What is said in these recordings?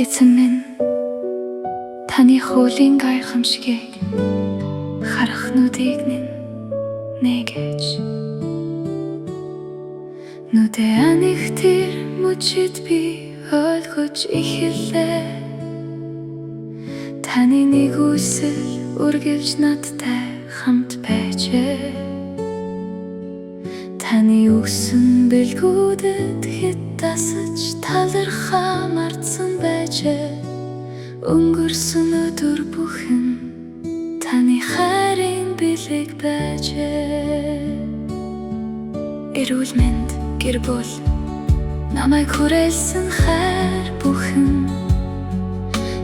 Эзэн минь таны хуулийн гайхамшигыг харах нүдийг нээгэж нүдэ аних тэр мөчид би ойлгож эхэллээ. Таны нэг үсэл үргэлж надтай хамт байжээ. Таны өгсөн бэлгүүдэд хэд дасаж талархаа мартсан байжээ. Өнгөрсөн өдөр бүхэн таны хайрын бэлэг байжээ. Эрүүл мэнд гэр бүл намайг хүрээлсэн хайр бүхэн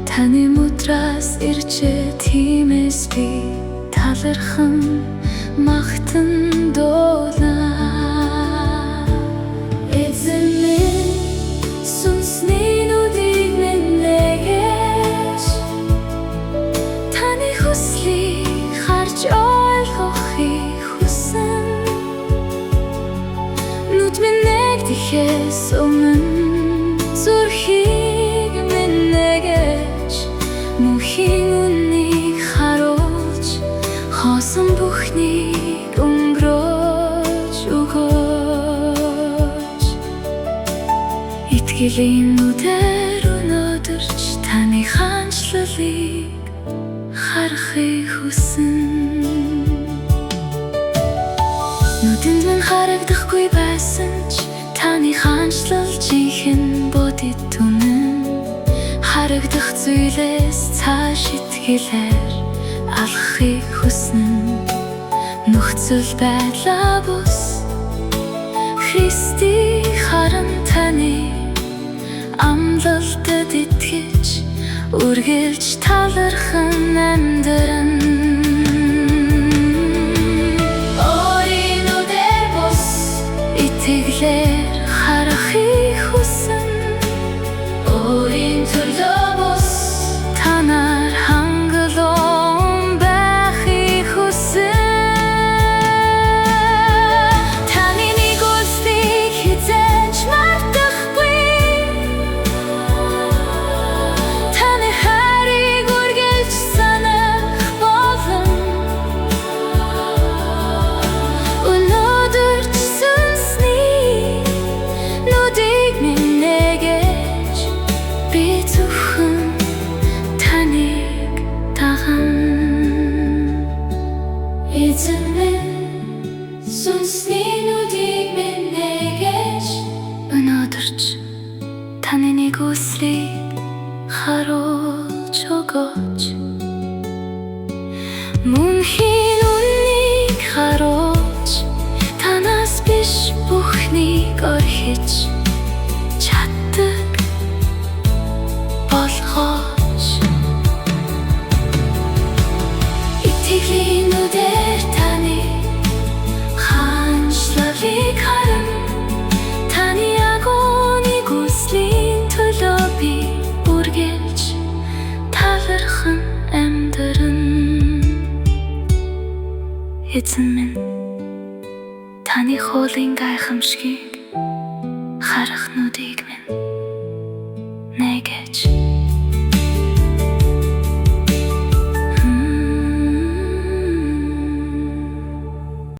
таны мудраас иржээ. Тиймээс би талархан магтан дуулаа. Эзэн минь сүнсний нүдийг минь нээгэж таны хүслийг харж ойлгохыг хүсэн. Нүд минь нэгдэхээс өмнө зүрхийг минь нээгэж мөнхийн үннийг харуулж хоосон бүхнийг өнгөрөөж өгөөч. Итгэлийн нүдээр өнөөдөрч таны хаанчлалыг харахыг хүсэн. Нүдэнд минь харагдахгүй байсан ч таны хаанчлал жинхэнэ бодит түмэн. Харагдах зүйлээс цааш итгэлээр алхахыг хүснэ. Нөхцөл байдлаа бус Христийг харан таны амлалтад итгэж үргэлж талархан амьдран. Өөрийн нүдээр бус итгэлээр харахыг хүсэн. Өөрийн төлөө бус танаар хангалуун байхыг хүсэн. Таны нэг үлсийг хизээж мартахгүй. Таны хайрыг үргэлж санах болон өнөөдөр ч сүнсний нүдийг минь нээгэж би зөвхөн таныг дагана. Эзэн минь сүнсний нүдийг минь нээгэж өнөөдөр ч таны нэг үслийг харуулж өгөөч. Мөнхийн үннийг харуулж танаас биш бүхнийг орхиж чаддаг болгооч. Итгэлийн нүдээр таны хаанчлалыг харан таны агууны гүйцлийн төлөө би үргэлж талархан амьдран. Эзэн минь таны хуулийн гайхамшигыг харах нүдийг минь